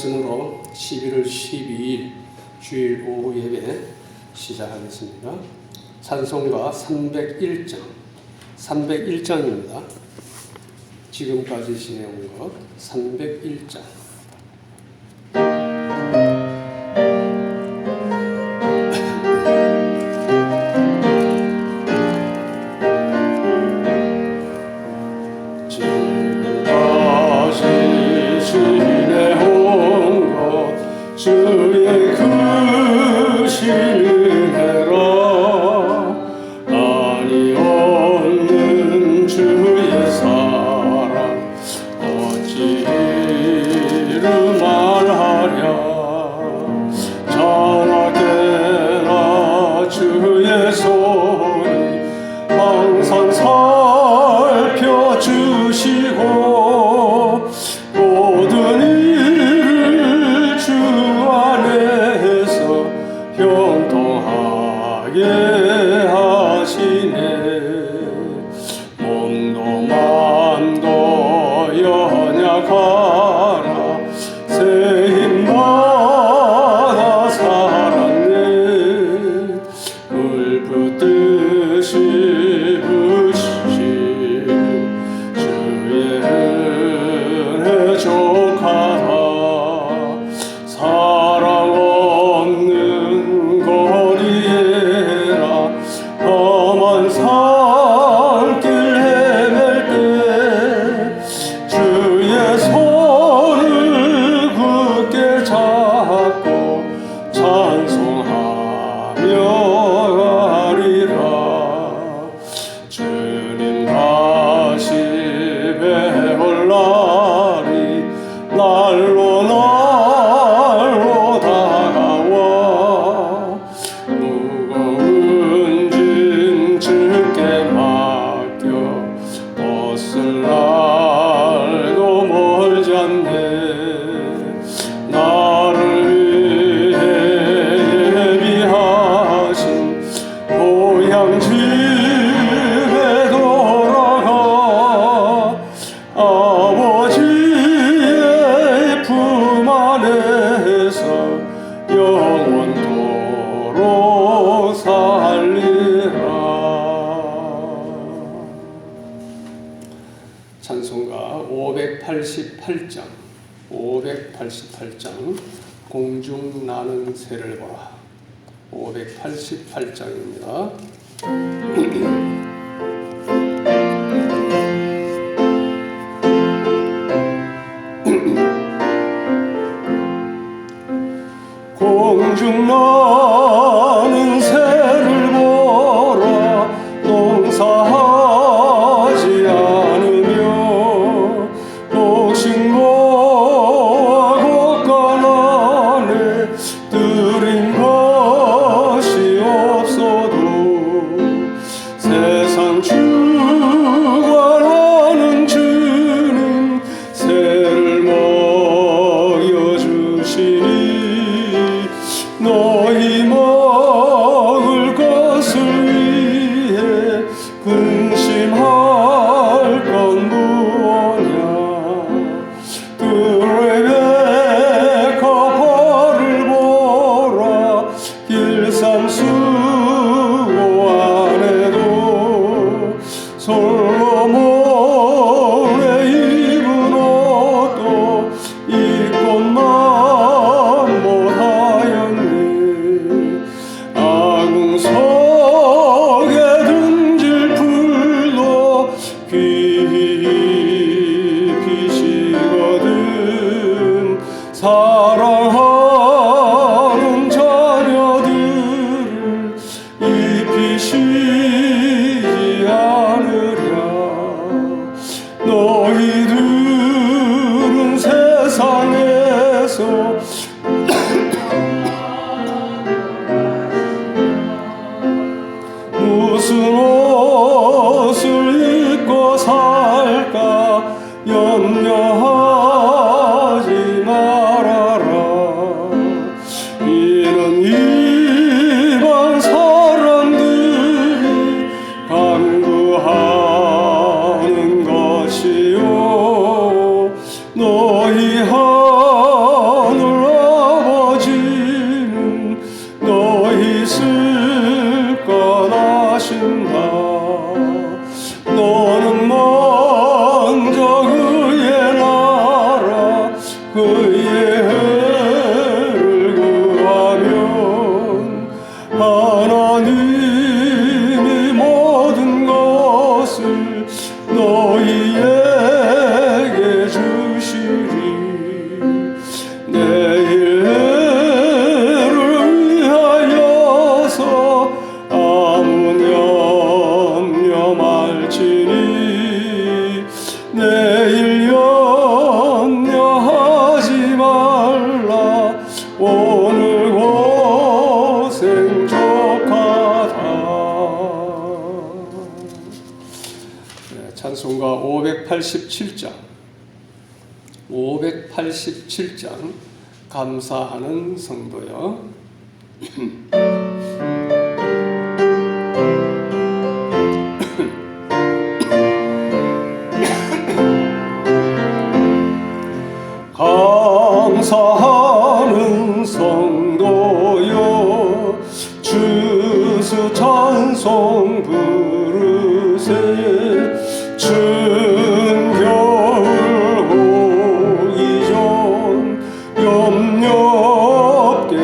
말씀으로 11월 12일 주일 오후 예배 시작하겠습니다. 찬송가 301장입니다. 지금까지 지내온 것 301장. 주의 크신 은혜라 아니 없는 주의 사랑 어찌 이루 말하랴 자라게나 주의 손이 항상 살펴주시고 모든 일을 주 안에서 형통하게 하시네. 몸도 맘도 연약하나 새 힘마다 살았네. 물 붓듯이 부으시는 주의 은혜 족하다. 사랑 없는 거리에나 험한 산길 헤맬 때 주의 손을 굳게 잡고 찬송하며 가리라. 주님 다시 뵈올 날이 날로 다가와 무거운 짐 주께 맡겨 벗을 날도 멀지 않네. 나를 위해 예비하신 고향 집에 돌아가 아버지의 품 안에서 영원토록 살리라. 찬송가 588장 공중 나는 새를 보라. 588장입니다. 공중 나는 새를 보라. 농사하지 않으며 복식모아 곳간 안에 들인 것이 없어도 세상 주관하는 주는 새를 먹여주시니 너희 먹을 것을 위해 근심할 건 무엇냐. 레베카 벌을 보라. 길쌈 수고 안에도 솔로몬의 입은 옷도 입고만 못하였네. 아궁석에 등질 풀도 피시거든. 사랑하는 자녀들을 입히시지 않으랴. 너희들은 세상에서 무슨 옷을 입고 살까 염려하지 말아라. 이는 이방 사람들이 간구하는 것이요 너희 하늘 찬송가 587장 587장 감사하는 성도여. 감사하는 성도여 주수 찬송 부르세 추운 겨울 오기 전 염려 없게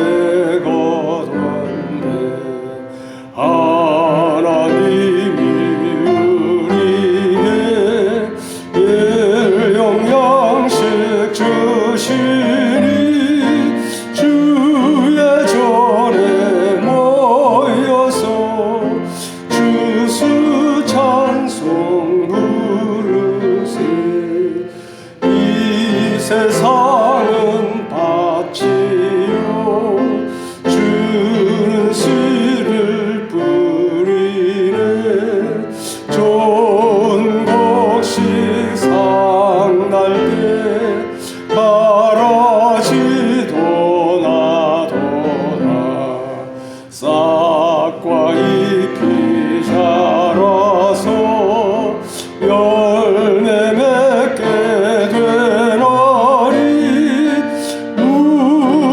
가던데 하나님이 우리에게 일용양식 주시니 주의 전에 모여서 주수 찬송 부르세 이 세상은 밭이요 주는 씨를 뿌리네 좋은 곡식 상날 때 가라지도 나도다 싹과 잎이 자라서 열매 맺게 되나니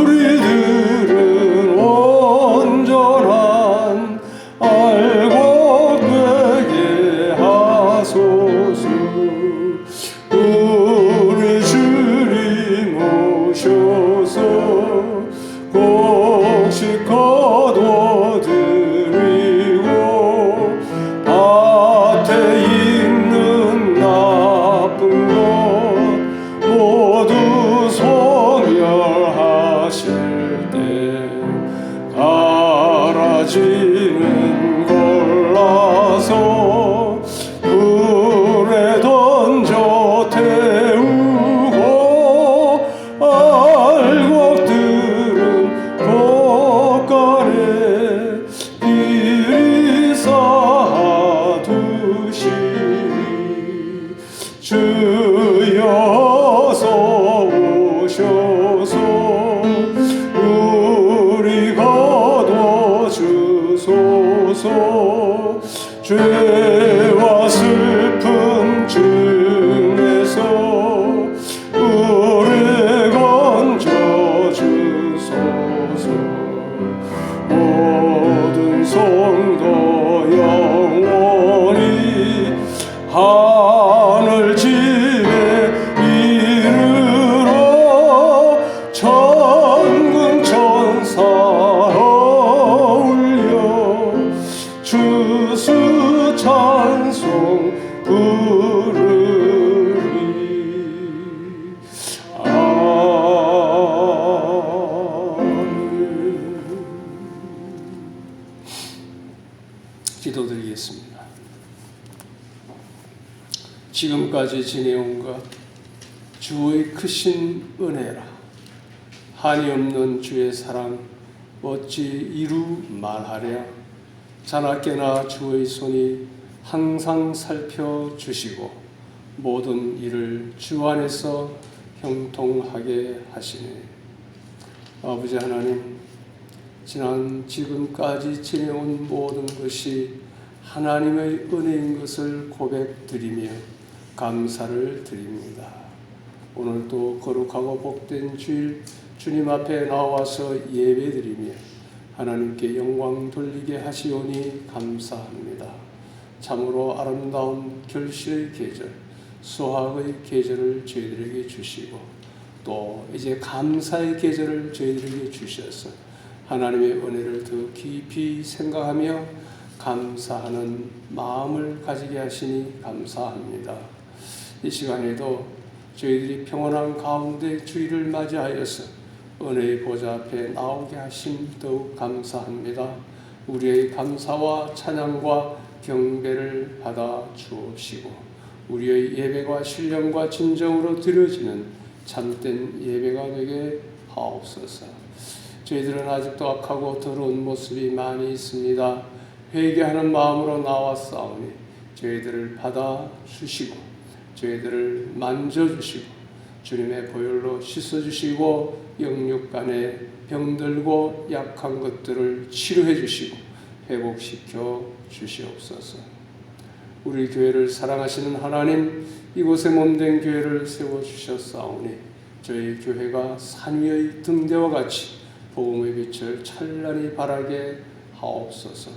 우리들은 온전한 알곡 되게 하소서 우리 주님 오셔서 곡식 거둬드리고 밭에 있는 나쁜 것 모두 소멸하실 때 가라지는 골라서 물에 던져 태우고 알곡들은 곳간에 이리 쌓아두시니 주여서 오셔서 우리 거둬주소서 죄와 슬픔 중에서 우리 건져주소서 모든 성도 영원히 하늘 집에 이르러 천군 천사 올려 주수 찬송 부르리. 아멘. 기도드리겠습니다. 지금까지 지내온 것 주의 크신 은혜라. 한이 없는 주의 사랑 어찌 이루 말하랴. 자나깨나 주의 손이 항상 살펴주시고 모든 일을 주 안에서 형통하게 하시네. 아버지 하나님, 지금까지 지내온 모든 것이 하나님의 은혜인 것을 고백드리며 감사를 드립니다. 오늘도 거룩하고 복된 주일 주님 앞에 나와서 예배드리며 하나님께 영광 돌리게 하시오니 감사합니다. 참으로 아름다운 결실의 계절, 수확의 계절을 저희들에게 주시고 또 이제 감사의 계절을 저희들에게 주셔서 하나님의 은혜를 더 깊이 생각하며 감사하는 마음을 가지게 하시니 감사합니다. 이 시간에도 저희들이 평온한 가운데 주일을 맞이하여서 은혜의 보좌 앞에 나오게 하심 더욱 감사합니다. 우리의 감사와 찬양과 경배를 받아 주옵시고 우리의 예배가 신령과 진정으로 드려지는 참된 예배가 되게 하옵소서. 저희들은 아직도 악하고 더러운 모습이 많이 있습니다. 회개하는 마음으로 나왔사오니 저희들을 받아 주시고 저희들을 만져주시고 주님의 보혈로 씻어주시고 영육간에 병들고 약한 것들을 치료해 주시고 회복시켜 주시옵소서. 우리 교회를 사랑하시는 하나님, 이곳에 몸된 교회를 세워주셨사오니 저희 교회가 산 위의 등대와 같이 복음의 빛을 찬란히 발하게 하옵소서.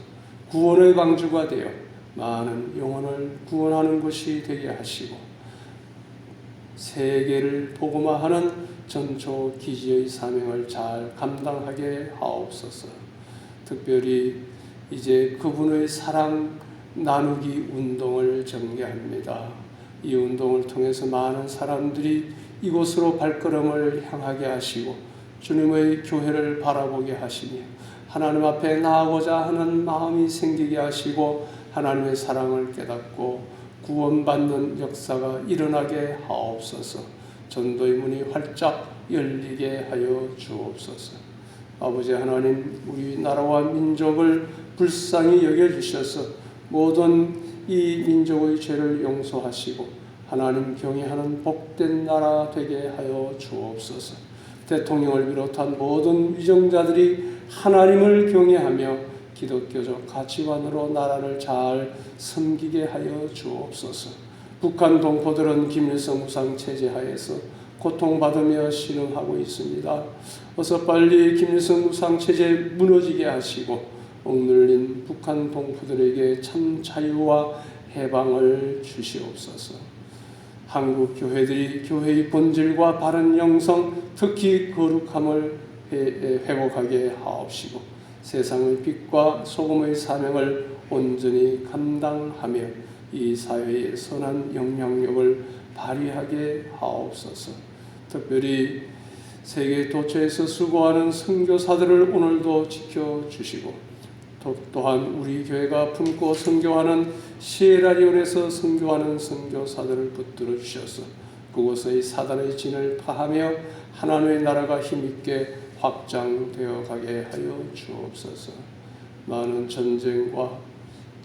구원의 방주가 되어 많은 영혼을 구원하는 곳이 되게 하시고 세계를 복음화하는 전초 기지의 사명을 잘 감당하게 하옵소서. 특별히 이제 그분의 사랑 나누기 운동을 전개합니다. 이 운동을 통해서 많은 사람들이 이곳으로 발걸음을 향하게 하시고 주님의 교회를 바라보게 하시며 하나님 앞에 나아가고자 하는 마음이 생기게 하시고 하나님의 사랑을 깨닫고 구원받는 역사가 일어나게 하옵소서. 전도의 문이 활짝 열리게 하여 주옵소서. 아버지 하나님, 우리 나라와 민족을 불쌍히 여겨주셔서 모든 이 민족의 죄를 용서하시고 하나님 경외하는 복된 나라 되게 하여 주옵소서. 대통령을 비롯한 모든 위정자들이 하나님을 경외하며 기독교적 가치관으로 나라를 잘 섬기게 하여 주옵소서. 북한 동포들은 김일성 우상 체제 하에서 고통받으며 신음하고 있습니다. 어서 빨리 김일성 우상 체제 무너지게 하시고 억눌린 북한 동포들에게 참 자유와 해방을 주시옵소서. 한국 교회들이 교회의 본질과 바른 영성, 특히 거룩함을 회복하게 하옵시고 세상의 빛과 소금의 사명을 온전히 감당하며 이 사회의 선한 영향력을 발휘하게 하옵소서. 특별히 세계 도처에서 수고하는 선교사들을 오늘도 지켜주시고 또한 우리 교회가 품고 선교하는 시에라리온에서 선교하는 선교사들을 붙들어 주셔서 그곳의 사단의 진을 파하며 하나님의 나라가 힘있게 확장되어 가게 하여 주옵소서. 많은 전쟁과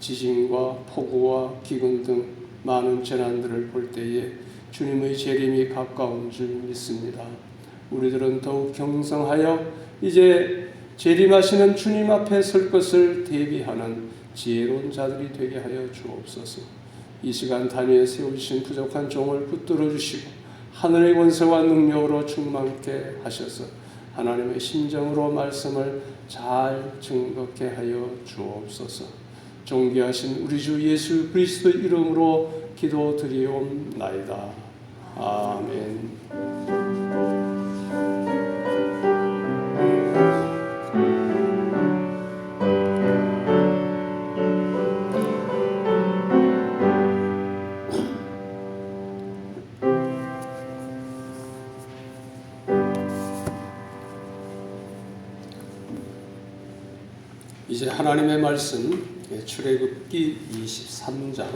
지진과 폭우와 기근 등 많은 재난들을 볼 때에 주님의 재림이 가까운 줄 믿습니다. 우리들은 더욱 경성하여 이제 재림하시는 주님 앞에 설 것을 대비하는 지혜로운 자들이 되게 하여 주옵소서. 이 시간 단위에 세우신 부족한 종을 붙들어 주시고 하늘의 권세와 능력으로 충만케 하셔서 하나님의 심정으로 말씀을 잘 증거케 하여 주옵소서. 존귀하신 우리 주 예수 그리스도 이름으로 기도드리옵나이다. 아멘. 이제 하나님의 말씀 출애굽기 23장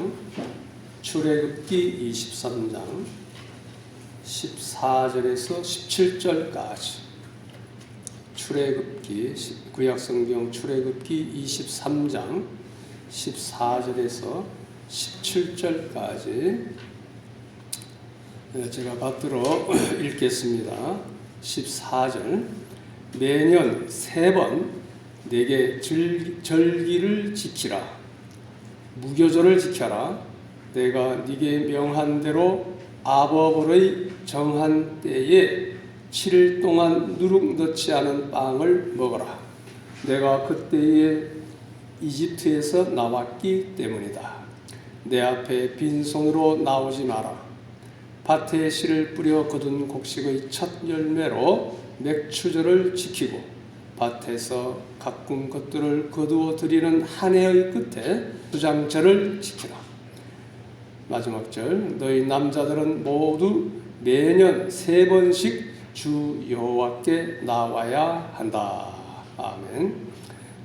14절에서 17절까지 출애굽기 구약성경 출애굽기 23장 14절에서 17절까지 제가 받들어 읽겠습니다. 14절 매년 3번 내게 절기를 지키라. 무교절을 지켜라. 내가 네게 명한 대로 아버벌의 정한 때에 7일 동안 누룩 넣지 않은 빵을 먹어라. 내가 그때에 이집트에서 나왔기 때문이다. 내 앞에 빈손으로 나오지 마라. 밭에 씨를 뿌려 거둔 곡식의 첫 열매로 맥추절을 지키고 밭에서 가꾼 것들을 거두어 드리는 한 해의 끝에 주장절을 지키라. 마지막 절 너희 남자들은 모두 매년 3번씩 주 여호와께 나와야 한다. 아멘.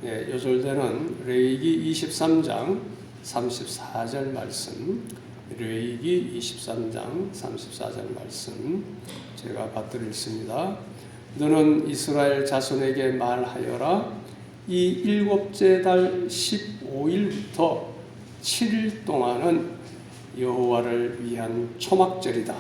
예, 요절되는 레위기 23장 34절 말씀, 레위기 23장 34절 말씀 제가 받들어 읽습니다. 너는 이스라엘 자손에게 말하여라. 이 7째 달 15일부터 7일 동안은 여호와를 위한 초막절이다.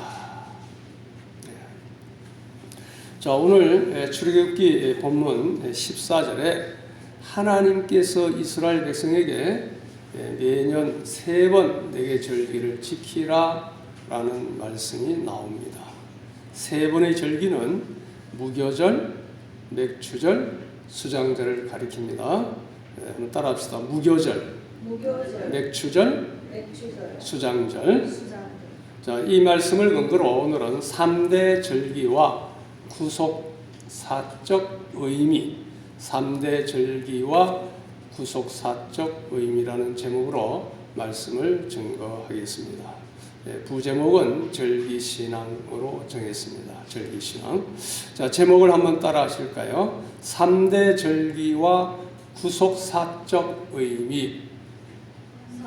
자, 오늘 출애굽기 본문 14절에 하나님께서 이스라엘 백성에게 매년 3번 내게 절기를 지키라 라는 말씀이 나옵니다. 3번의 절기는 무교절, 맥추절, 수장절을 가리킵니다. 한번 따라합시다. 무교절, 맥추절, 수장절. 자, 이 말씀을 근거로 오늘은 3대 절기와 구속사적 의미, 3대 절기와 구속사적 의미라는 제목으로 말씀을 증거하겠습니다. 부제목은 절기신앙으로 정했습니다. 절기신앙. 자, 제목을 한번 따라 하실까요? 3대 절기와 구속사적 의미.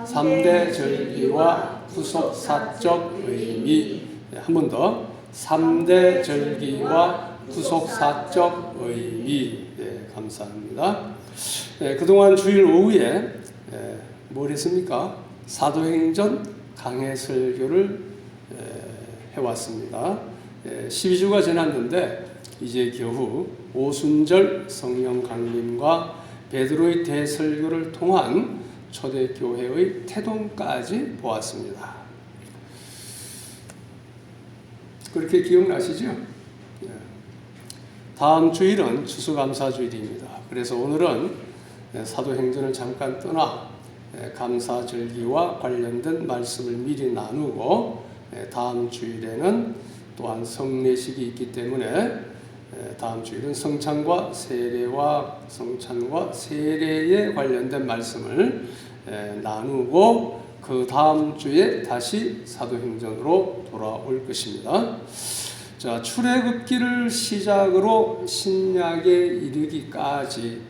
3대 절기와 구속사적 의미. 한 번 더. 3대 절기와 구속사적 의미. 감사합니다. 그동안 주일 오후에 뭘 했습니까? 사도행전 강해 설교를 해왔습니다. 12주가 지났는데 이제 겨우 오순절 성령 강림과 베드로의 대설교를 통한 초대교회의 태동까지 보았습니다. 그렇게 기억나시죠? 다음 주일은 추수감사주일입니다. 그래서 오늘은 사도행전을 잠깐 떠나 감사절기와 관련된 말씀을 미리 나누고 다음 주일에는 또한 성례식이 있기 때문에 다음 주일은 성찬과 세례에 관련된 말씀을 나누고 그 다음 주에 다시 사도행전으로 돌아올 것입니다. 자, 출애굽기를 시작으로 신약에 이르기까지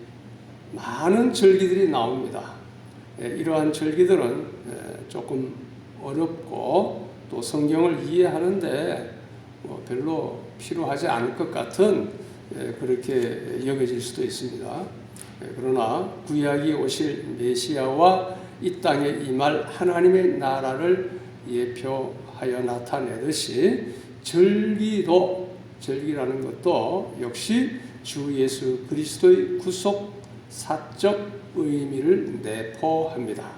많은 절기들이 나옵니다. 이러한 절기들은 조금 어렵고 또 성경을 이해하는데 별로 필요하지 않을 것 같은 그렇게 여겨질 수도 있습니다. 그러나 구약이 오실 메시아와 이 땅에 임할 하나님의 나라를 예표하여 나타내듯이 절기라는 것도 역시 주 예수 그리스도의 구속 사적 의미를 내포합니다.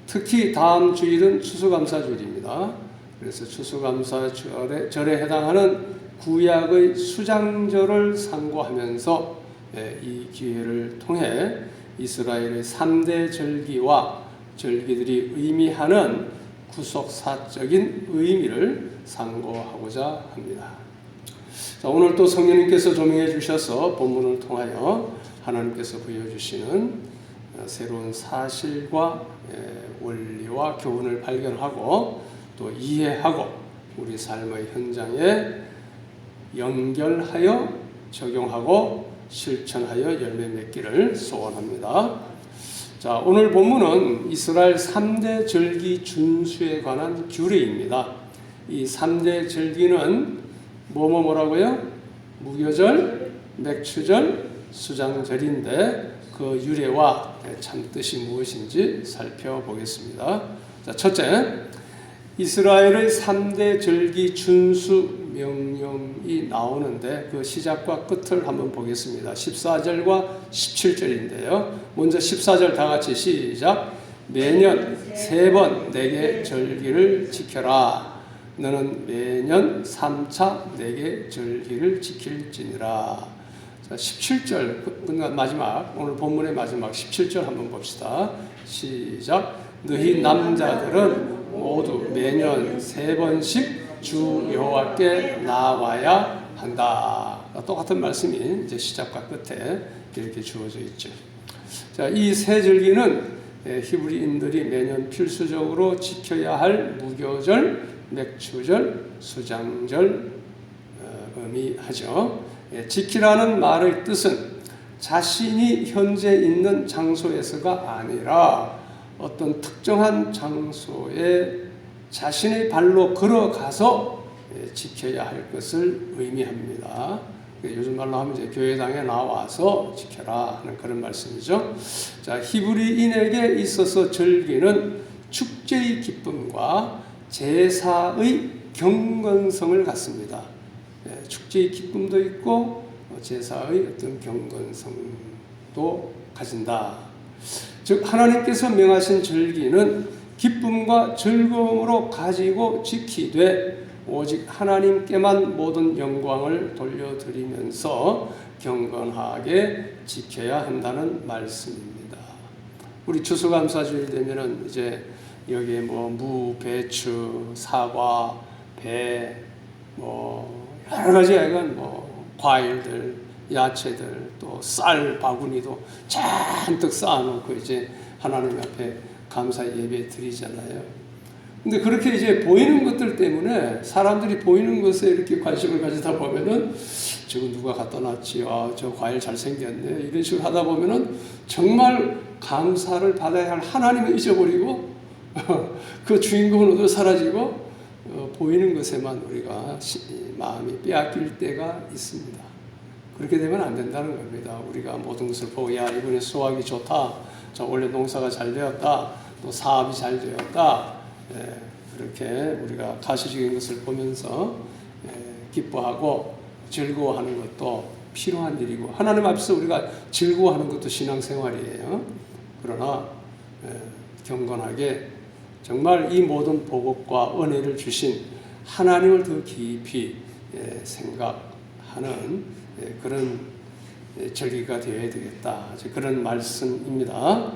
특히 다음 주일은 추수감사주일입니다. 그래서 추수감사절에 해당하는 구약의 수장절을 상고하면서 이 기회를 통해 이스라엘의 3대 절기와 절기들이 의미하는 구속사적인 의미를 상고하고자 합니다. 자, 오늘 또 성령님께서 조명해 주셔서 본문을 통하여 하나님께서 보여주시는 새로운 사실과 원리와 교훈을 발견하고 또 이해하고 우리 삶의 현장에 연결하여 적용하고 실천하여 열매 맺기를 소원합니다. 자, 오늘 본문은 이스라엘 3대 절기 준수에 관한 규례입니다. 이 3대 절기는 뭐라고요? 무교절, 맥추절, 수장절인데 그 유래와 참뜻이 무엇인지 살펴보겠습니다. 자, 첫째, 이스라엘의 3대 절기 준수 명령이 나오는데 그 시작과 끝을 한번 보겠습니다. 14절과 17절인데요. 먼저 14절 다 같이 시작. 매년 3번 내게 절기를 지켜라. 너는 매년 3차 내게 절기를 지킬지니라. 자, 17절 마지막, 오늘 본문의 마지막 17절 한번 봅시다. 시작. 너희 남자들은 모두 매년 3번씩 주 여호와께 나와야 한다. 똑같은 말씀이 이제 시작과 끝에 이렇게 주어져 있죠. 자, 이 세 절기는 히브리인들이 매년 필수적으로 지켜야 할 무교절, 맥추절, 수장절 의미하죠. 지키라는 말의 뜻은 자신이 현재 있는 장소에서가 아니라 어떤 특정한 장소에 자신의 발로 걸어가서 지켜야 할 것을 의미합니다. 요즘 말로 하면 이제 교회당에 나와서 지켜라 하는 그런 말씀이죠. 자, 히브리인에게 있어서 절기는 축제의 기쁨과 제사의 경건성을 갖습니다. 축제의 기쁨도 있고 제사의 어떤 경건성도 가진다. 즉 하나님께서 명하신 절기는 기쁨과 즐거움으로 가지고 지키되 오직 하나님께만 모든 영광을 돌려드리면서 경건하게 지켜야 한다는 말씀입니다. 우리 추수감사주일 되면은 이제 여기에 뭐 무, 배추, 사과, 배, 뭐 여러 가지 약간 뭐 과일들, 야채들, 또 쌀 바구니도 잔뜩 쌓아놓고 이제 하나님 앞에 감사 예배 드리잖아요. 근데 그렇게 이제 보이는 것들 때문에 사람들이 보이는 것에 이렇게 관심을 가지다 보면은 저거 누가 갖다 놨지? 아, 저 과일 잘생겼네. 이런 식으로 하다 보면은 정말 감사를 받아야 할 하나님을 잊어버리고 그 주인공은 어디로 사라지고 보이는 것에만 우리가 마음이 빼앗길 때가 있습니다. 그렇게 되면 안 된다는 겁니다. 우리가 모든 것을 보고 야 이번에 수확이 좋다. 자 원래 농사가 잘 되었다. 또 사업이 잘 되었다. 그렇게 우리가 가시적인 것을 보면서 기뻐하고 즐거워하는 것도 필요한 일이고 하나님 앞에서 우리가 즐거워하는 것도 신앙생활이에요. 그러나 경건하게 정말 이 모든 복과 은혜를 주신 하나님을 더 깊이 생각하는 그런 절기가 되어야 되겠다. 그런 말씀입니다.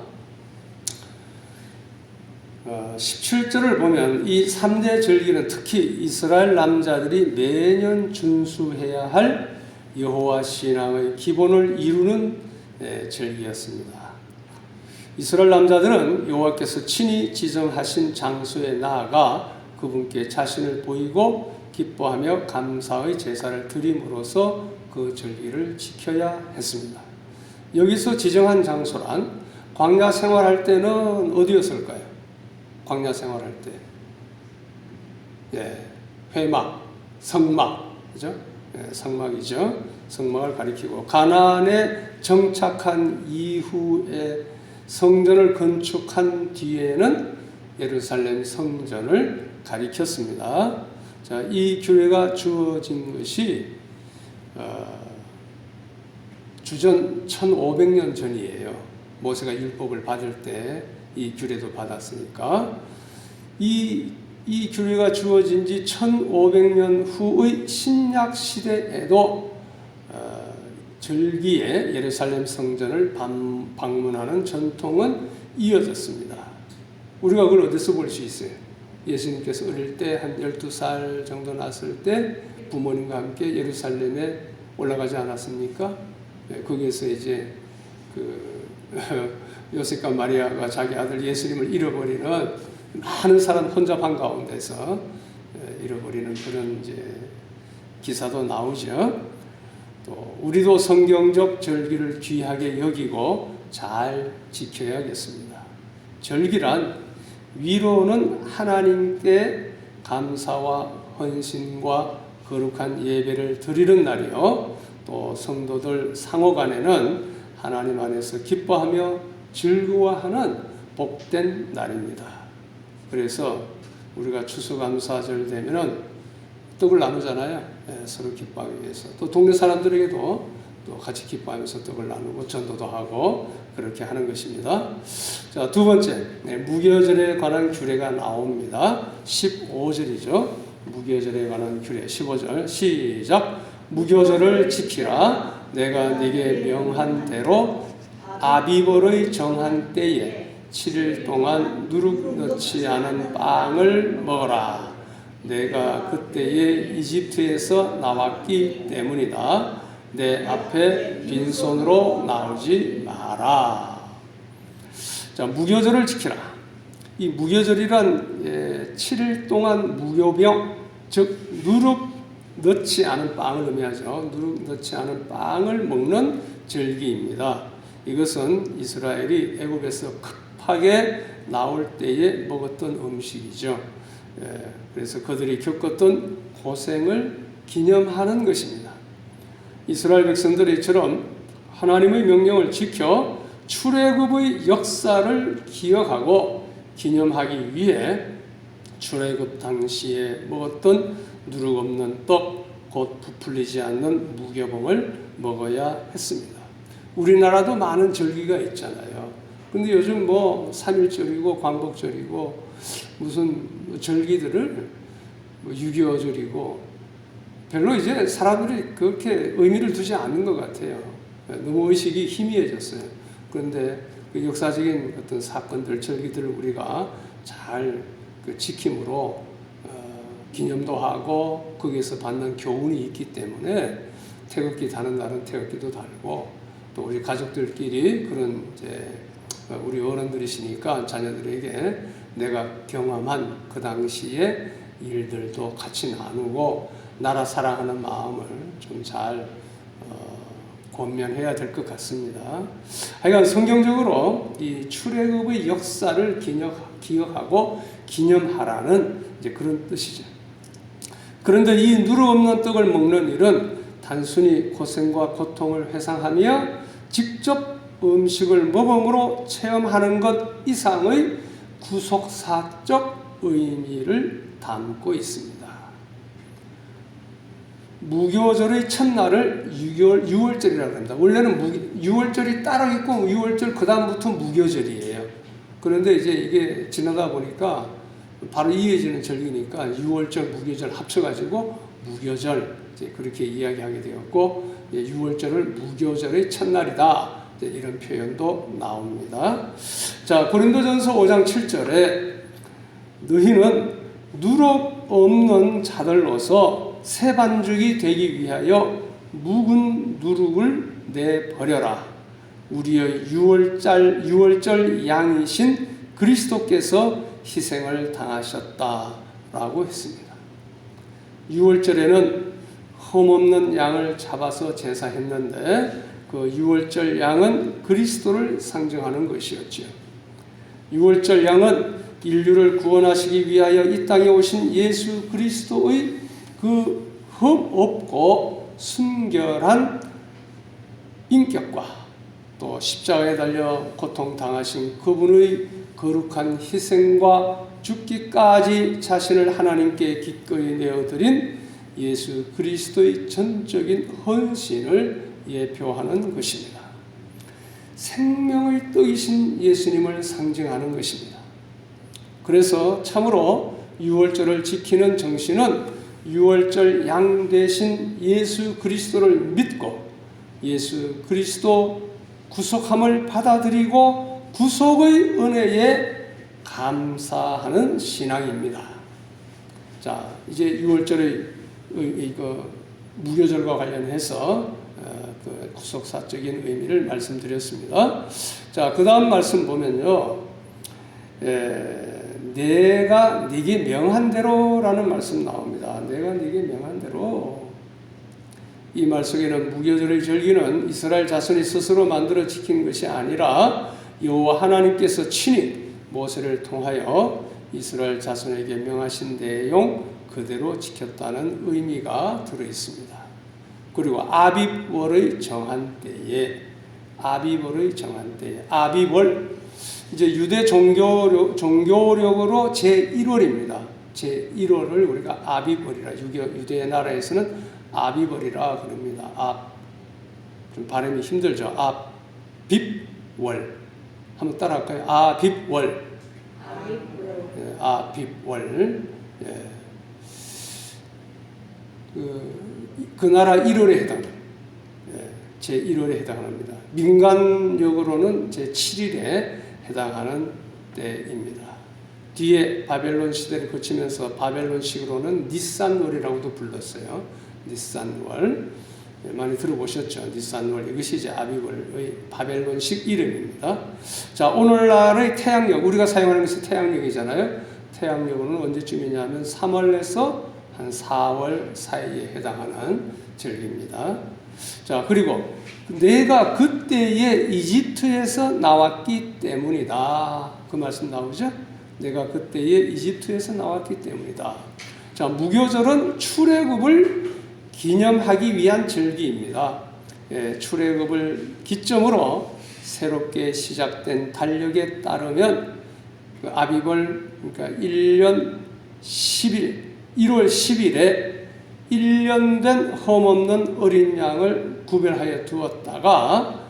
17절을 보면 이 3대 절기는 특히 이스라엘 남자들이 매년 준수해야 할 여호와 신앙의 기본을 이루는 절기였습니다. 이스라엘 남자들은 여호와께서 친히 지정하신 장소에 나아가 그분께 자신을 보이고 기뻐하며 감사의 제사를 드림으로써 그 절기를 지켜야 했습니다. 여기서 지정한 장소란 광야 생활할 때는 어디였을까요? 광야 생활할 때, 회막, 성막, 그죠? 성막이죠. 성막을 가리키고 가나안에 정착한 이후에 성전을 건축한 뒤에는 예루살렘 성전을 가리켰습니다. 자, 이 규례가 주어진 것이 주전 1500년 전이에요. 모세가 율법을 받을 때 이 규례도 받았으니까 이 규례가 주어진 지 1500년 후의 신약 시대에도 절기에 예루살렘 성전을 방문하는 전통은 이어졌습니다. 우리가 그걸 어디서 볼 수 있어요? 예수님께서 어릴 때 한 12살 정도 났을 때 부모님과 함께 예루살렘에 올라가지 않았습니까? 거기에서 이제 요셉과 마리아가 자기 아들 예수님을 잃어버리는 많은 사람 혼잡한 가운데서 잃어버리는 그런 이제 기사도 나오죠. 또 우리도 성경적 절기를 귀하게 여기고 잘 지켜야겠습니다. 절기란 위로는 하나님께 감사와 헌신과 거룩한 예배를 드리는 날이요. 또 성도들 상호간에는 하나님 안에서 기뻐하며 즐거워하는 복된 날입니다. 그래서 우리가 추수감사절 되면은 떡을 나누잖아요. 서로 기뻐하기 위해서. 또 동네 사람들에게도 또 같이 기뻐하면서 떡을 나누고 전도도 하고 그렇게 하는 것입니다. 자, 두 번째, 무교절에 관한 규례가 나옵니다. 15절이죠. 무교절에 관한 규례 15절 시작. 무교절을 지키라. 내가 네게 명한 대로 아비벌의 정한 때에 7일 동안 누룩 넣지 않은 빵을 먹어라. 내가 그때에 이집트에서 나왔기 때문이다. 내 앞에 빈손으로 나오지 마라. 자, 무교절을 지키라. 이 무교절이란 7일 동안 무교병, 즉 누룩 넣지 않은 빵을 의미하죠. 누룩 넣지 않은 빵을 먹는 절기입니다. 이것은 이스라엘이 애굽에서 급하게 나올 때에 먹었던 음식이죠. 그래서 그들이 겪었던 고생을 기념하는 것입니다. 이스라엘 백성들이 이처럼 하나님의 명령을 지켜 출애굽의 역사를 기억하고 기념하기 위해 출애굽 당시에 먹었던 누룩 없는 떡, 곧 부풀리지 않는 무교봉을 먹어야 했습니다. 우리나라도 많은 절기가 있잖아요. 근데 요즘 뭐 3.1절이고 광복절이고 무슨 절기들을 6.25절이고 별로 이제 사람들이 그렇게 의미를 두지 않는 것 같아요. 너무 의식이 희미해졌어요. 그런데 그 역사적인 어떤 사건들, 절기들을 우리가 잘 지킴으로 기념도 하고 거기에서 받는 교훈이 있기 때문에 태극기 다는 날은 태극기도 달고 또 우리 가족들끼리 그런 이제 우리 어른들이시니까 자녀들에게 내가 경험한 그 당시의 일들도 같이 나누고 나라 사랑하는 마음을 좀 잘 권면해야 될 것 같습니다. 하여간 성경적으로 이 출애굽의 역사를 기억하고 기념하라는 이제 그런 뜻이죠. 그런데 이 누룩 없는 떡을 먹는 일은 단순히 고생과 고통을 회상하며 직접 음식을 모범으로 체험하는 것 이상의 구속사적 의미를 담고 있습니다. 무교절의 첫날을 6월절이라고 합니다. 원래는 6월절이 따로 있고 6월절 그 다음부터 무교절이에요. 그런데 이제 이게 지나다 보니까 바로 이어지는 절기니까 6월절, 무교절 합쳐가지고 무교절 이제 그렇게 이야기하게 되었고 6월절을 무교절의 첫날이다. 이런 표현도 나옵니다. 자, 고린도전서 5장 7절에 너희는 누룩 없는 자들로서 새 반죽이 되기 위하여 묵은 누룩을 내버려라. 우리의 6월절 양이신 그리스도께서 희생을 당하셨다라고 했습니다. 6월절에는 흠없는 양을 잡아서 제사했는데 그 6월절 양은 그리스도를 상징하는 것이었죠. 6월절 양은 인류를 구원하시기 위하여 이 땅에 오신 예수 그리스도의 그 흠없고 순결한 인격과 또 십자가에 달려 고통당하신 그분의 거룩한 희생과 죽기까지 자신을 하나님께 기꺼이 내어드린 예수 그리스도의 전적인 헌신을 예표하는 것입니다. 생명의 떡이신 예수님을 상징하는 것입니다. 그래서 참으로 6월절을 지키는 정신은 6월절 양 되신 예수 그리스도를 믿고 예수 그리스도 구속함을 받아들이고 구속의 은혜에 감사하는 신앙입니다. 자, 이제 6월절의 무교절과 관련해서 그 구속사적인 의미를 말씀드렸습니다. 자, 그 다음 말씀 보면요. 내가 네게 명한 대로라는 말씀 나옵니다. 내가 네게 명한 대로. 이 말 속에는 무교절의 절기는 이스라엘 자손이 스스로 만들어 지킨 것이 아니라 여호와 하나님께서 친히 모세를 통하여 이스라엘 자손에게 명하신 내용 그대로 지켰다는 의미가 들어 있습니다. 그리고 아빕월의 정한 때에 아빕월 이제 유대 종교력으로 제1월입니다. 제1월을 우리가 아빕월이라 유대 나라에서는 아빕월이라 그럽니다. 좀 발음이 힘들죠. 아빕월 한번 따라할까요? 아빕월. 아빕월. 예. 그 나라 1월에 해당합니다. 제1월에 해당합니다. 민간력으로는 제7일에 해당하는 때입니다. 뒤에 바벨론 시대를 거치면서 바벨론식으로는 니산월이라고도 불렀어요. 니산월. 많이 들어보셨죠? 니산월. 이것이 이제 아비월의 바벨론식 이름입니다. 자, 오늘날의 태양력, 우리가 사용하는 것이 태양력이잖아요. 태양력은 언제쯤이냐면 3월에서 한 4월 사이에 해당하는 절기입니다. 자, 그리고 내가 그때에 이집트에서 나왔기 때문이다. 그 말씀 나오죠? 내가 그때에 이집트에서 나왔기 때문이다. 자, 무교절은 출애굽을 기념하기 위한 절기입니다. 출애굽을 기점으로 새롭게 시작된 달력에 따르면 그 아비벌 그러니까 1년 10일 1월 10일에 1년 된 흠없는 어린 양을 구별하여 두었다가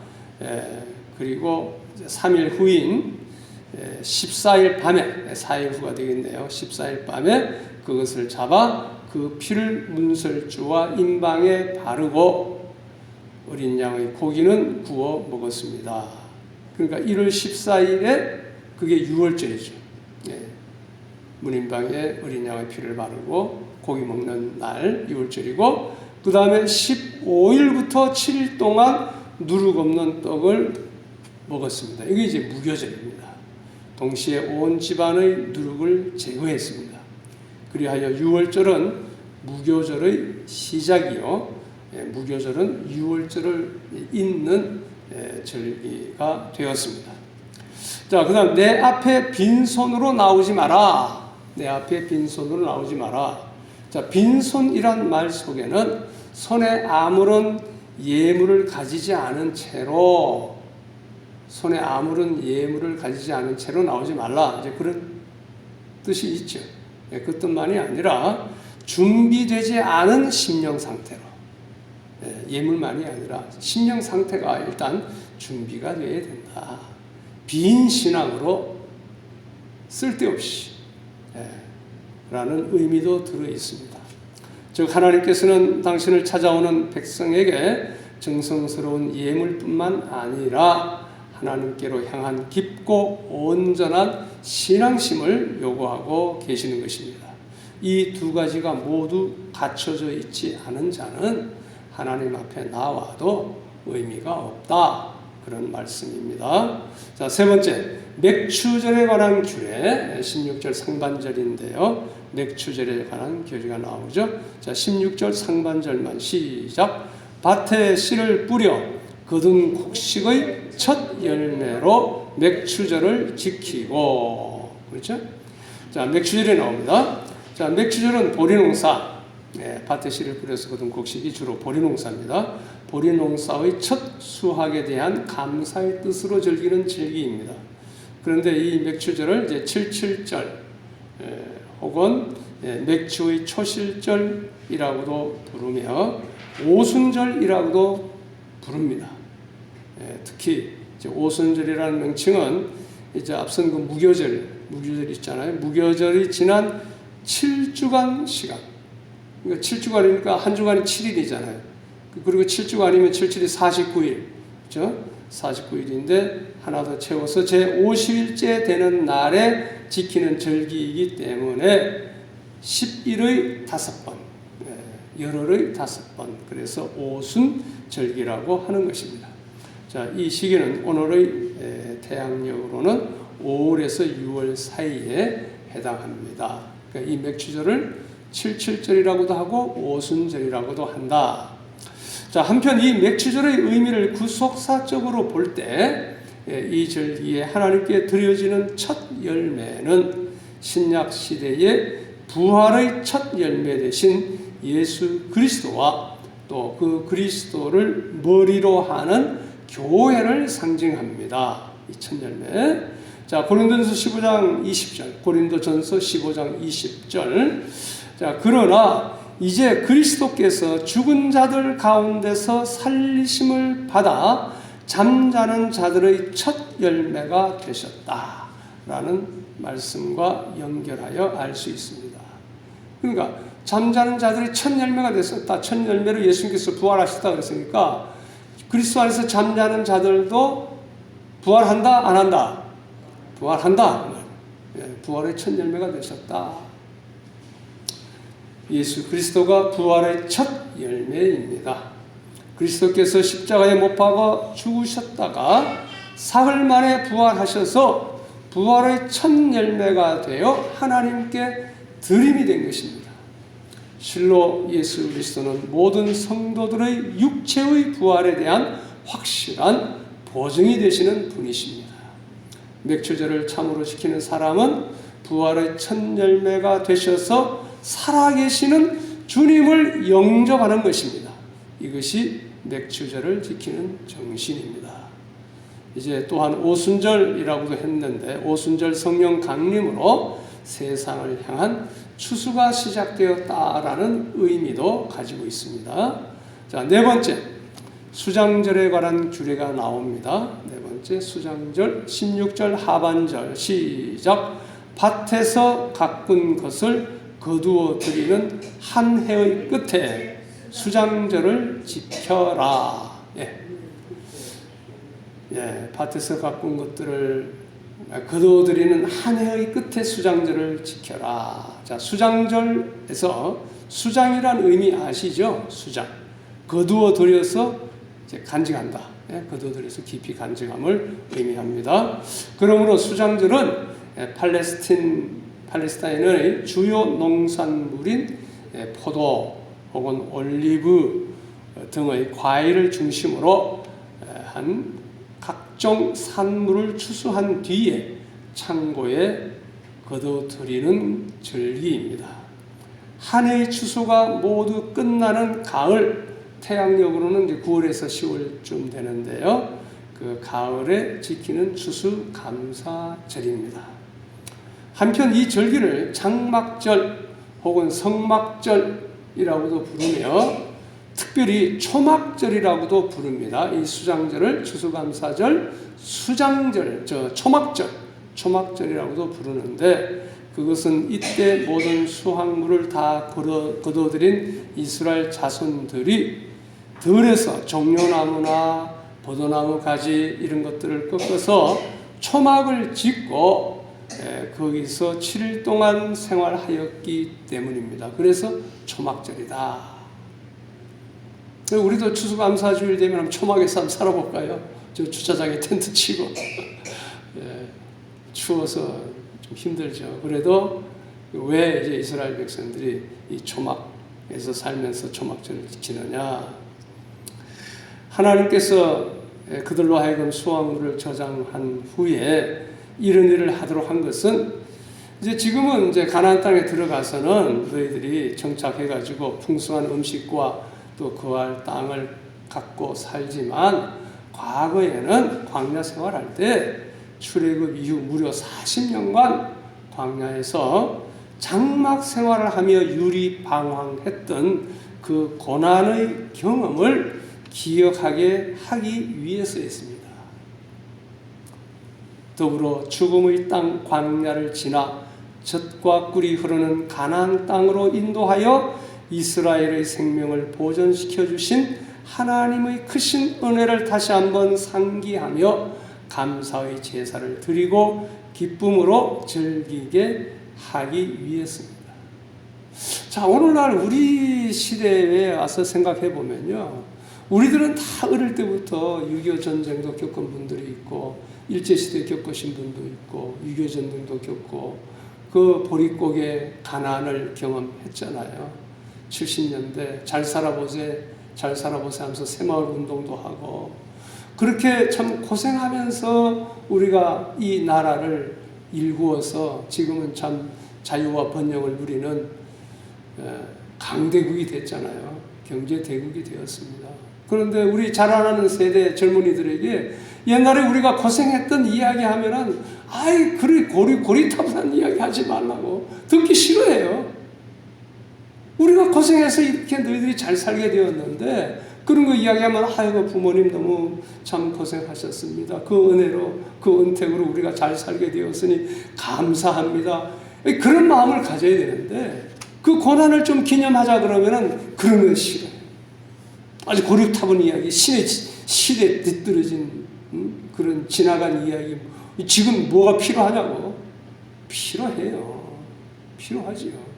그리고 3일 후인 14일 밤에 4일 후가 되겠네요. 14일 밤에 그것을 잡아 그 피를 문설주와 임방에 바르고 어린 양의 고기는 구워 먹었습니다. 그러니까 1월 14일에 그게 6월절이죠. 문임방에 어린 양의 피를 바르고 고기 먹는 날 6월절이고 그 다음에 15일부터 7일 동안 누룩 없는 떡을 먹었습니다. 이게 이제 무교절입니다. 동시에 온 집안의 누룩을 제거했습니다. 그리하여 6월절은 무교절의 시작이요. 무교절은 6월절을 잇는 절기가 되었습니다. 자, 그 다음 내 앞에 빈손으로 나오지 마라. 내 앞에 빈손으로 나오지 마라. 자, 빈손이란 말 속에는 손에 아무런 예물을 가지지 않은 채로 손에 아무런 예물을 가지지 않은 채로 나오지 말라. 이제 그런 뜻이 있죠. 그 뜻만이 아니라 준비되지 않은 심령 상태로 예물만이 아니라 심령 상태가 일단 준비가 되어야 된다. 빈 신앙으로 쓸데없이 라는 의미도 들어 있습니다. 즉 하나님께서는 당신을 찾아오는 백성에게 정성스러운 예물뿐만 아니라 하나님께로 향한 깊고 온전한 신앙심을 요구하고 계시는 것입니다. 이 두 가지가 모두 갖춰져 있지 않은 자는 하나님 앞에 나와도 의미가 없다. 그런 말씀입니다. 자, 세 번째, 맥추절에 관한 규례, 16절 상반절인데요. 맥추절에 관한 규례가 나오죠. 자, 16절 상반절만 시작. 밭에 씨를 뿌려 거둔 곡식의 첫 열매로 맥추절을 지키고, 그렇죠? 자, 맥추절이 나옵니다. 자, 맥추절은 보리농사, 밭에 씨를 뿌려서 거둔 곡식이 주로 보리농사입니다. 보리농사의 첫 수확에 대한 감사의 뜻으로 즐기는 절기입니다. 그런데 이 맥추절을 이제 77절 혹은 맥추의 초실절이라고도 부르며 오순절이라고도 부릅니다. 특히 이제 오순절이라는 명칭은 이제 앞선 그 무교절 있잖아요. 무교절이 지난 7주간 시간. 그러니까 7주간이니까 한 주간이 7일이잖아요. 그리고 7주간이면 7일이 49일. 그렇죠? 49일인데 하나 더 채워서 제 50일째 되는 날에 지키는 절기이기 때문에 10일의 5번, 열흘의 5번, 그래서 오순절기라고 하는 것입니다. 자, 이 시기는 오늘의 태양력으로는 5월에서 6월 사이에 해당합니다. 그러니까 이 맥추절을 77절이라고도 하고 오순절이라고도 한다. 자, 한편 이 맥추절의 의미를 구속사적으로 볼 때 이 절기에 하나님께 드려지는 첫 열매는 신약 시대의 부활의 첫 열매 되신 예수 그리스도와 또 그 그리스도를 머리로 하는 교회를 상징합니다. 이 첫 열매. 자, 고린도전서 15장 20절, 고린도전서 15장 20절. 자, 그러나 이제 그리스도께서 죽은 자들 가운데서 살리심을 받아 잠자는 자들의 첫 열매가 되셨다라는 말씀과 연결하여 알 수 있습니다. 그러니까 잠자는 자들의 첫 열매가 됐었다. 첫 열매로 예수님께서 부활하셨다 그랬으니까 그리스도 안에서 잠자는 자들도 부활한다, 안 한다? 부활한다. 부활의 첫 열매가 되셨다. 예수 그리스도가 부활의 첫 열매입니다. 그리스도께서 십자가에 못 박아 죽으셨다가 사흘 만에 부활하셔서 부활의 첫 열매가 되어 하나님께 드림이 된 것입니다. 실로 예수 그리스도는 모든 성도들의 육체의 부활에 대한 확실한 보증이 되시는 분이십니다. 맥추절을 참으로 지키는 사람은 부활의 첫 열매가 되셔서 살아계시는 주님을 영접하는 것입니다. 이것이 맥추절을 지키는 정신입니다. 이제 또한 오순절이라고도 했는데 오순절 성령 강림으로 세상을 향한 추수가 시작되었다라는 의미도 가지고 있습니다. 자, 네 번째, 수장절에 관한 규례가 나옵니다. 네 번째, 수장절 16절 하반절 시작. 밭에서 가꾼 것을 거두어 드리는 한 해의 끝에 수장절을 지켜라. 밭에서 가꾼 것들을 거두어들이는 한 해의 끝에 수장절을 지켜라. 자, 수장절에서 수장이란 의미 아시죠? 수장. 거두어들여서 이제 간직한다. 거두어들여서 깊이 간직함을 의미합니다. 그러므로 수장절은 팔레스타인의 주요 농산물인 포도 혹은 올리브 등의 과일을 중심으로 한 각종 산물을 추수한 뒤에 창고에 거둬들이는 절기입니다. 한 해의 추수가 모두 끝나는 가을, 태양력으로는 이제 9월에서 10월쯤 되는데요. 그 가을에 지키는 추수감사절입니다. 한편 이 절기를 장막절 혹은 성막절이라고도 부르며 특별히 초막절이라고도 부릅니다. 이 수장절을 추수감사절, 수장절, 초막절이라고도 부르는데 그것은 이때 모든 수확물을 다 거둬들인 이스라엘 자손들이 들에서 종려나무나 포도나무 가지 이런 것들을 꺾어서 초막을 짓고 거기서 7일 동안 생활하였기 때문입니다. 그래서 초막절이다. 우리도 추수감사주일 되면 초막에서 한번 살아볼까요? 저 주차장에 텐트 치고 추워서 좀 힘들죠. 그래도 왜 이제 이스라엘 백성들이 이 초막에서 살면서 초막절을 지키느냐? 하나님께서 그들로 하여금 수확물을 저장한 후에 이런 일을 하도록 한 것은 이제 지금은 이제 가나안 땅에 들어가서는 너희들이 정착해가지고 풍성한 음식과 또 거할 땅을 갖고 살지만 과거에는 광야 생활할 때 출애굽 이후 무려 40년간 광야에서 장막 생활을 하며 유리방황했던 그 고난의 경험을 기억하게 하기 위해서였습니다. 더불어 죽음의 땅 광야를 지나 젖과 꿀이 흐르는 가나안 땅으로 인도하여 이스라엘의 생명을 보존시켜 주신 하나님의 크신 은혜를 다시 한번 상기하며 감사의 제사를 드리고 기쁨으로 즐기게 하기 위해서입니다. 자, 오늘날 우리 시대에 와서 생각해 보면요, 우리들은 다 어릴 때부터 6.25 전쟁도 겪은 분들이 있고 일제시대 겪으신 분도 있고 6.25 전쟁도 겪고 그 보릿고개 가난을 경험했잖아요. 70년대 잘 살아보세 하면서 새마을 운동도 하고 그렇게 참 고생하면서 우리가 이 나라를 일구어서 지금은 참 자유와 번영을 누리는 강대국이 됐잖아요. 경제대국이 되었습니다. 그런데 우리 자라나는 세대 젊은이들에게 옛날에 우리가 고생했던 이야기 하면은 아이 그래 고리타분한 이야기 하지 말라고 듣기 싫어해요. 우리가 고생해서 이렇게 너희들이 잘 살게 되었는데 그런 거 이야기하면 아이고 부모님 너무 참 고생하셨습니다. 그 은혜로 그 은택으로 우리가 잘 살게 되었으니 감사합니다. 그런 마음을 가져야 되는데 그 고난을 좀 기념하자 그러면은 그런 건 싫어요. 아주 고리타분 이야기, 시대에 뒤떨어진 그런 지나간 이야기 지금 뭐가 필요하냐고. 필요해요. 필요하지요.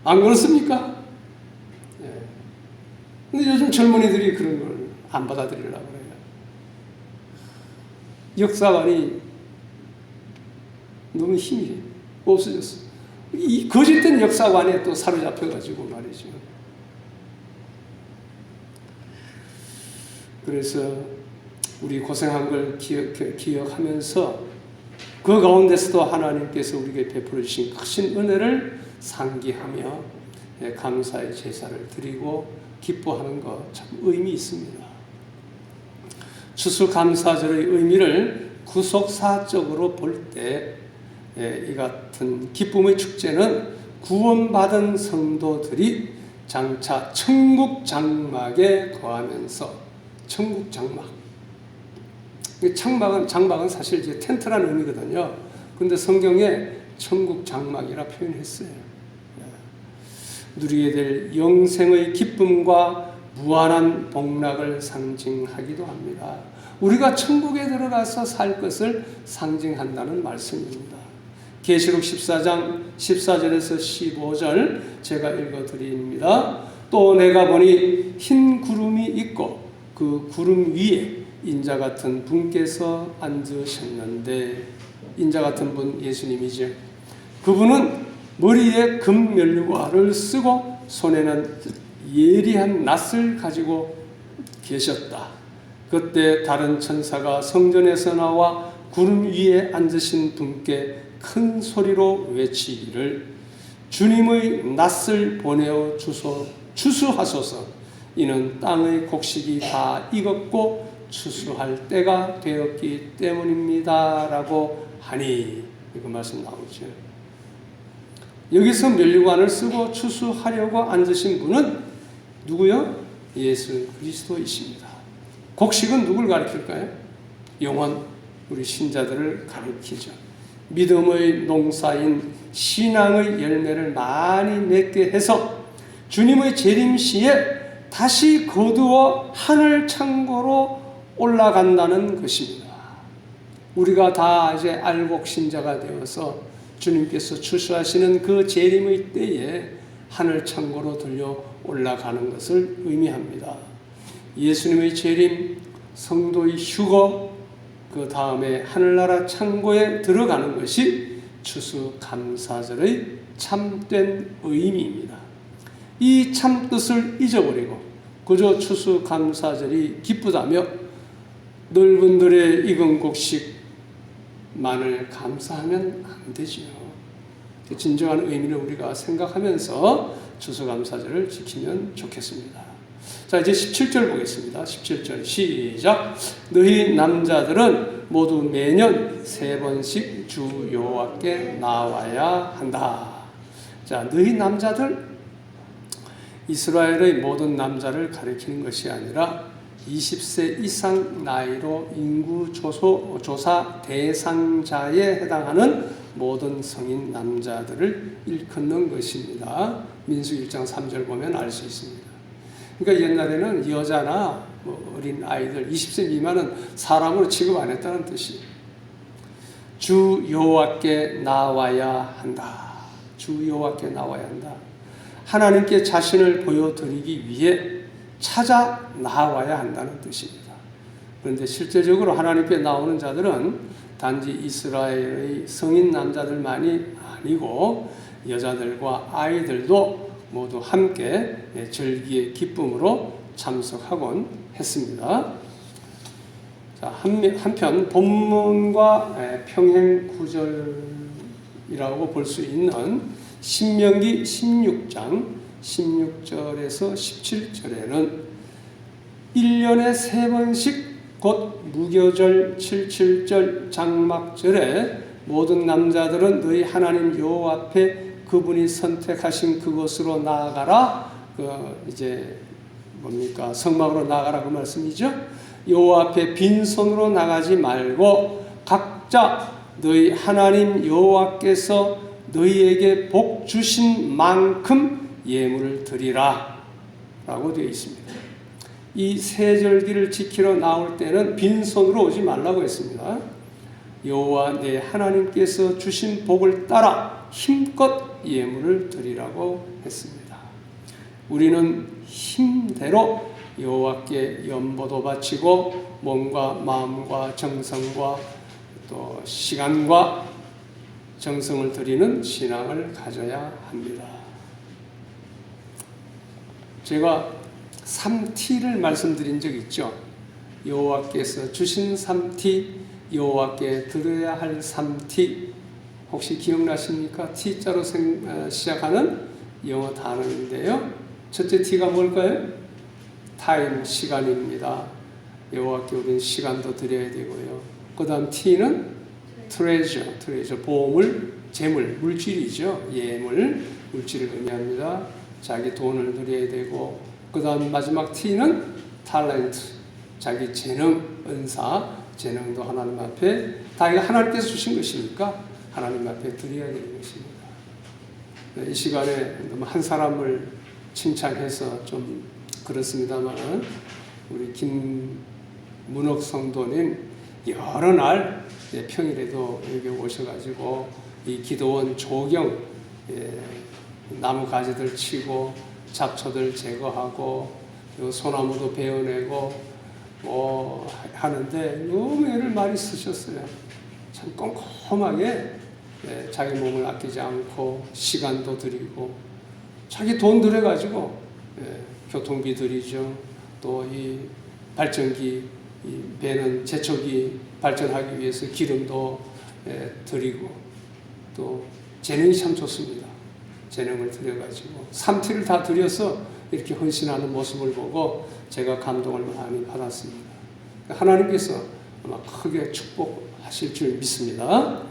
안 그렇습니까? 네. 근데 요즘 젊은이들이 그런 걸 안 받아들이려고 그래요. 역사관이 너무 힘이 없어졌어. 이 거짓된 역사관에 또 사로잡혀가지고 말이죠. 그래서 우리 고생한 걸 기억하면서 그 가운데서도 하나님께서 우리에게 베풀어 주신 크신 은혜를 상기하며 감사의 제사를 드리고 기뻐하는 것 참 의미 있습니다. 추수감사절의 의미를 구속사적으로 볼 때 이 같은 기쁨의 축제는 구원받은 성도들이 장차 천국 장막에 거하면서 천국 장막. 장막은 사실 이제 텐트라는 의미거든요. 그런데 성경에 천국 장막이라 표현했어요. 누리게 될 영생의 기쁨과 무한한 복락을 상징하기도 합니다. 우리가 천국에 들어가서 살 것을 상징한다는 말씀입니다. 계시록 14장 14절에서 15절 제가 읽어드립니다. 또 내가 보니 흰 구름이 있고 그 구름 위에 인자 같은 분께서 앉으셨는데, 인자 같은 분 예수님이죠. 그분은 머리에 금면류관을 쓰고 손에는 예리한 낫을 가지고 계셨다. 그때 다른 천사가 성전에서 나와 구름 위에 앉으신 분께 큰 소리로 외치기를 주님의 낫을 보내어 추수하소서. 이는 땅의 곡식이 다 익었고 추수할 때가 되었기 때문입니다. 라고 하니, 이거 말씀 나오죠. 여기서 면류관을 쓰고 추수하려고 앉으신 분은 누구요? 예수 그리스도이십니다. 곡식은 누굴 가리킬까요? 영원, 우리 신자들을 가리키죠. 믿음의 농사인 신앙의 열매를 많이 맺게 해서 주님의 재림 시에 다시 거두어 하늘 창고로 올라간다는 것입니다. 우리가 다 이제 알곡 신자가 되어서 주님께서 추수하시는 그 재림의 때에 하늘 창고로 들려 올라가는 것을 의미합니다. 예수님의 재림, 성도의 휴거, 그 다음에 하늘나라 창고에 들어가는 것이 추수감사절의 참된 의미입니다. 이 참뜻을 잊어버리고 그저 추수감사절이 기쁘다며 넓은들의 익은 곡식만을 감사하면 안 되지요. 진정한 의미를 우리가 생각하면서 추수감사절을 지키면 좋겠습니다. 자, 이제 17절 보겠습니다. 17절 시작. 너희 남자들은 모두 매년 3번씩 주 여호와께 나와야 한다. 자, 너희 남자들, 이스라엘의 모든 남자를 가리키는 것이 아니라 20세 이상 나이로 인구 조사 대상자에 해당하는 모든 성인 남자들을 일컫는 것입니다. 민수기 1장 3절 보면 알 수 있습니다. 그러니까 옛날에는 여자나 어린 아이들 20세 미만은 사람으로 취급 안 했다는 뜻이에요. 주 여호와께 나와야 한다. 주 여호와께 나와야 한다. 하나님께 자신을 보여드리기 위해 찾아 나와야 한다는 뜻입니다. 그런데 실제적으로 하나님께 나오는 자들은 단지 이스라엘의 성인 남자들만이 아니고 여자들과 아이들도 모두 함께 절기의 기쁨으로 참석하곤 했습니다. 자, 한편 본문과 평행 구절이라고 볼 수 있는 신명기 16장 16절에서 17절에는 1년에 3번씩 곧 무교절, 77절, 장막절에 모든 남자들은 너희 하나님 여호와 앞에 그분이 선택하신 그곳으로 나아가라. 이제 뭡니까? 성막으로 나아가라 그 말씀이죠. 여호와 앞에 빈손으로 나가지 말고 각자 너희 하나님 여호와께서 너희에게 복 주신 만큼 예물을 드리라 라고 되어 있습니다. 이 세절기를 지키러 나올 때는 빈손으로 오지 말라고 했습니다. 여호와 내 하나님께서 주신 복을 따라 힘껏 예물을 드리라고 했습니다. 우리는 힘대로 여호와께 연보도 바치고 몸과 마음과 정성과 또 시간과 정성을 드리는 신앙을 가져야 합니다. 제가 3T를 말씀드린 적 있죠. 여호와께서 주신 3T, 여호와께 드려야 할 3T. 혹시 기억나십니까? T자로 시작하는 영어 단어인데요. 첫째 T가 뭘까요? 타임, 시간입니다. 여호와께 우리는 시간도 드려야 되고요. 그 다음 T는 트레저, 보물, 재물, 물질이죠. 예물, 물질을 의미합니다. 자기 돈을 드려야 되고, 그 다음 마지막 T는 탤런트, 자기 재능, 은사, 재능도 하나님 앞에 다 이거 하나님께서 주신 것이니까 하나님 앞에 드려야 되는 것입니다. 이 시간에 너무 한 사람을 칭찬해서 좀 그렇습니다만, 우리 김문옥 성도님 여러 날 평일에도 여기 오셔가지고 이 기도원 조경, 나무 가지들 치고 잡초들 제거하고 소나무도 베어내고 하는데 너무 애를 많이 쓰셨어요. 참 꼼꼼하게 자기 몸을 아끼지 않고 시간도 들이고 자기 돈 들여가지고 교통비 들이죠. 또 이 발전기, 이 배는 제초기 발전하기 위해서 기름도 들이고 또 재능이 참 좋습니다. 재능을 들여가지고 3T를 다 들여서 이렇게 헌신하는 모습을 보고 제가 감동을 많이 받았습니다. 하나님께서 아마 크게 축복하실 줄 믿습니다.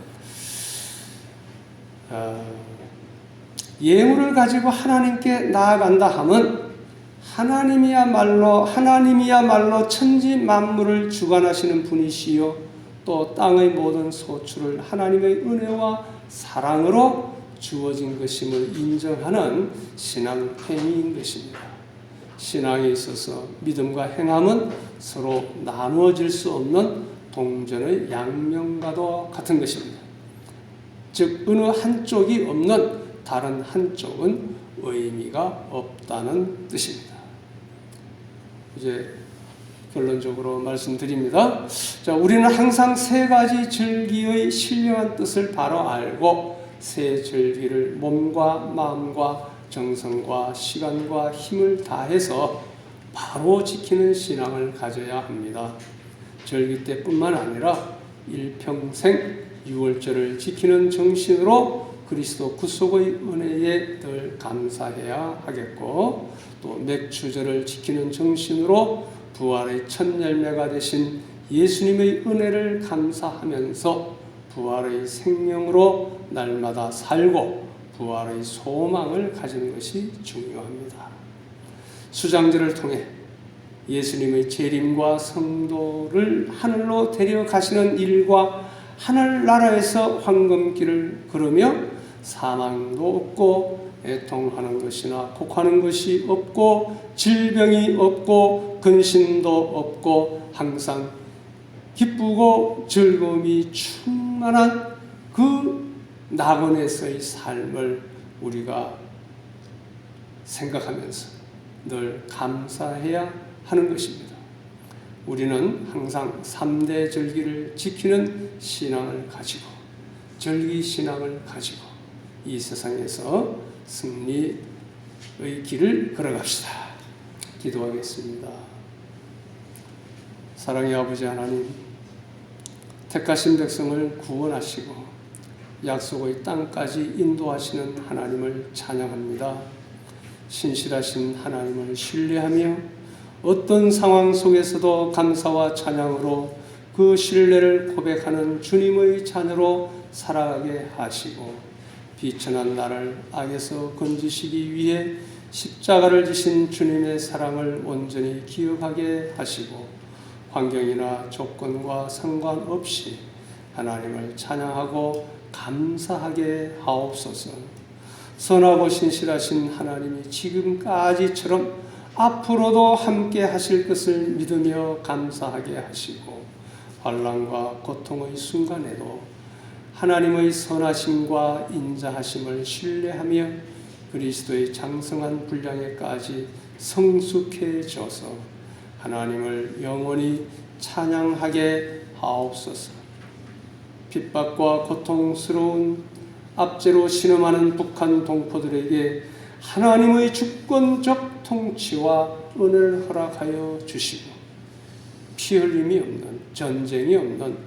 예물을 가지고 하나님께 나아간다 하면 하나님이야말로 천지 만물을 주관하시는 분이시요 또 땅의 모든 소출을 하나님의 은혜와 사랑으로 주어진 것임을 인정하는 신앙 행위인 것입니다. 신앙에 있어서 믿음과 행함은 서로 나누어질 수 없는 동전의 양면과도 같은 것입니다. 즉 어느 한쪽이 없는 다른 한쪽은 의미가 없다는 뜻입니다. 이제 결론적으로 말씀드립니다. 자, 우리는 항상 세 가지 절기의 신령한 뜻을 바로 알고 세 절기를 몸과 마음과 정성과 시간과 힘을 다해서 바로 지키는 신앙을 가져야 합니다. 절기 때뿐만 아니라 일평생 유월절을 지키는 정신으로 그리스도 구속의 은혜에 늘 감사해야 하겠고 또 맥주절을 지키는 정신으로 부활의 첫 열매가 되신 예수님의 은혜를 감사하면서 부활의 생명으로 날마다 살고 부활의 소망을 가지는 것이 중요합니다. 수장절을 통해 예수님의 재림과 성도를 하늘로 데려가시는 일과 하늘나라에서 황금길을 걸으며 사망도 없고 애통하는 것이나 곡하는 것이 없고 질병이 없고 근심도 없고 항상 기쁘고 즐거움이 충만한 그 낙원에서의 삶을 우리가 생각하면서 늘 감사해야 하는 것입니다. 우리는 항상 3대 절기를 지키는 신앙을 가지고 절기 신앙을 가지고 이 세상에서 승리의 길을 걸어갑시다. 기도하겠습니다. 사랑의 아버지 하나님, 택하신 백성을 구원하시고 약속의 땅까지 인도하시는 하나님을 찬양합니다. 신실하신 하나님을 신뢰하며 어떤 상황 속에서도 감사와 찬양으로 그 신뢰를 고백하는 주님의 자녀로 살아가게 하시고 비천한 나를 악에서 건지시기 위해 십자가를 지신 주님의 사랑을 온전히 기억하게 하시고 환경이나 조건과 상관없이 하나님을 찬양하고 감사하게 하옵소서. 선하고 신실하신 하나님이 지금까지처럼 앞으로도 함께 하실 것을 믿으며 감사하게 하시고 환난과 고통의 순간에도 하나님의 선하심과 인자하심을 신뢰하며 그리스도의 장성한 분량에까지 성숙해져서 하나님을 영원히 찬양하게 하옵소서. 핍박과 고통스러운 압제로 신음하는 북한 동포들에게 하나님의 주권적 통치와 은혜를 허락하여 주시고 피 흘림이 없는 전쟁이 없는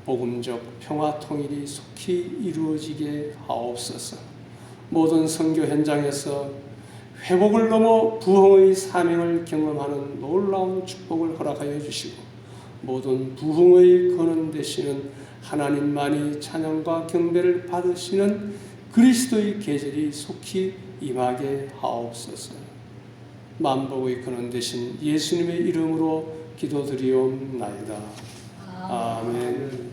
복음적 평화 통일이 속히 이루어지게 하옵소서. 모든 선교 현장에서 회복을 넘어 부흥의 사명을 경험하는 놀라운 축복을 허락하여 주시고 모든 부흥의 근원 되시는 하나님만이 찬양과 경배를 받으시는 그리스도의 계절이 속히 임하게 하옵소서. 만복의 근원 되신 예수님의 이름으로 기도드리옵나이다. 아멘.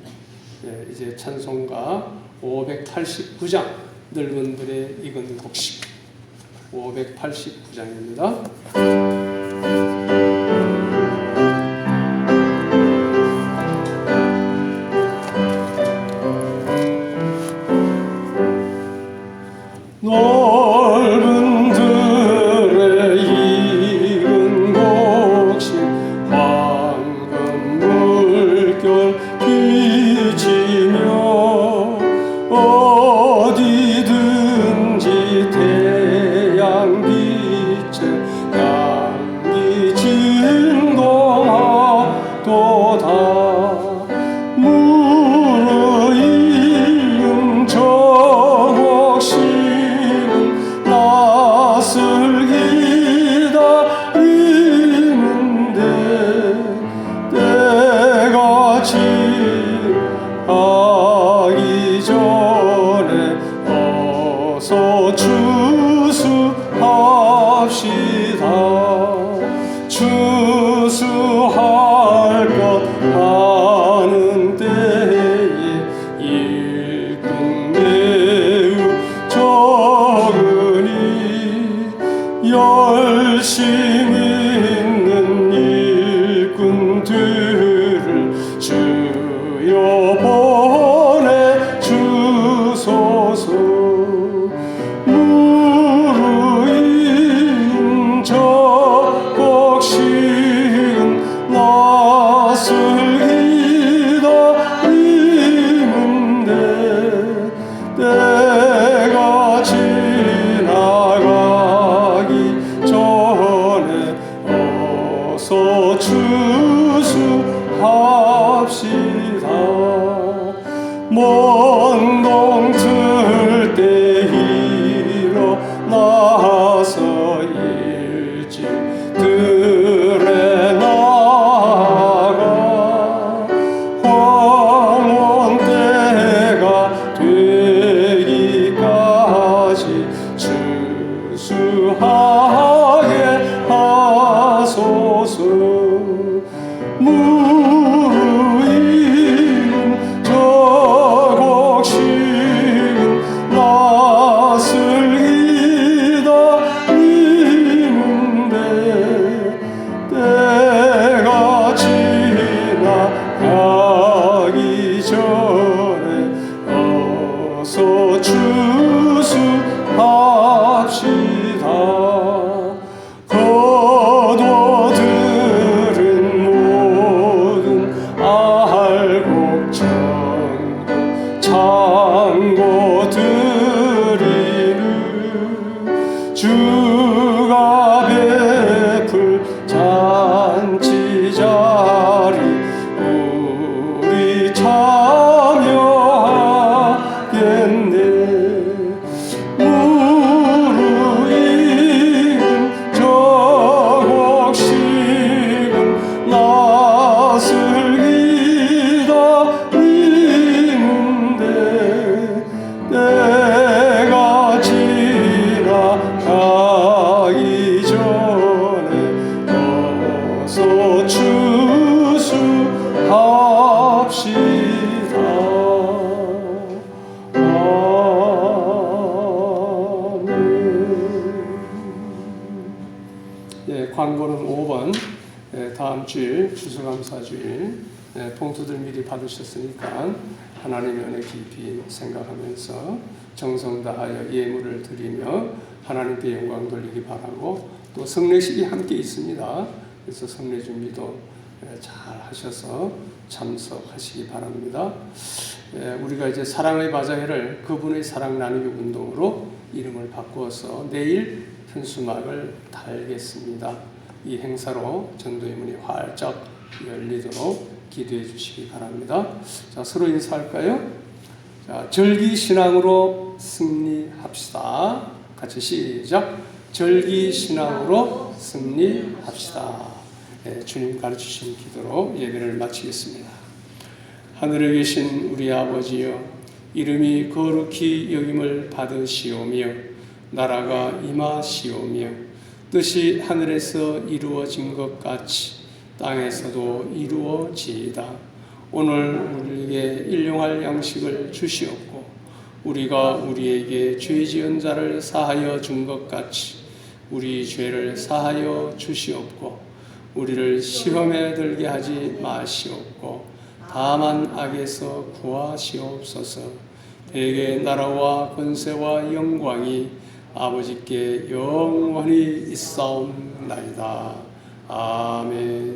네, 이제 찬송가 589장 늙은들의 익은 곡식 589장입니다. 넓은 들의 익은 곡식 황금 물결 비치며 어디든지 태양 빛에 향기 진동하도다. 무르익은 저 곡식은 낯을 기다리는데 때가 지나기 전에 어서 추수합시다. 추수할 것 하는 때에 일꾼 매우 적으니 열심히 있는 일꾼들을 주여 보내주소서. 무르익은 저 곡식은 낯을 기다리는데 때가 지나가기 전에 어서 추수합시다. 먼 동틀 때 일어나서 일찍 들에 나가 황혼 때가 되기까지 추수하게 하소서. 무르익은 저 곡식은 낯을 기다리는데 때가 지나가기 전에 어서 추수합시다. 거둬들은 모든 알곡 창고 드리는 주가 베풀 잔치 자리 우리 참여하겠네. 무르익은 저 곡식은 낯을 기다리는데 때가 지나가기 전에 어서 추수합시다. 예, 광고는 5번. 다음 주일 추수감사주일 봉투들 미리 받으셨으니까 하나님의 은혜 깊이 생각하면서 정성 다하여 예물을 드리며 하나님께 영광 돌리기 바라고, 또 성례식이 함께 있습니다. 그래서 성례 준비도 잘 하셔서 참석하시기 바랍니다. 우리가 이제 사랑의 바자회를 그분의 사랑 나누기 운동으로 이름을 바꾸어서 내일 현수막을 달겠습니다. 이 행사로 전도의 문이 활짝 열리도록 기도해 주시기 바랍니다. 자, 서로 인사할까요? 자, 절기신앙으로 승리합시다. 같이 시작. 절기신앙으로 승리합시다. 주님 가르치신 기도로 예배를 마치겠습니다. 하늘에 계신 우리 아버지여, 이름이 거룩히 여김을 받으시오며 나라가 임하시오며 뜻이 하늘에서 이루어진 것 같이 땅에서도 이루어지이다. 오늘 우리에게 일용할 양식을 주시옵고 우리가 우리에게 죄 지은 자를 사하여 준 것 같이 우리 죄를 사하여 주시옵고 우리를 시험에 들게 하지 마시옵고 다만 악에서 구하시옵소서. 대개 나라와 권세와 영광이 아버지께 영원히 있사옵나이다. 아멘.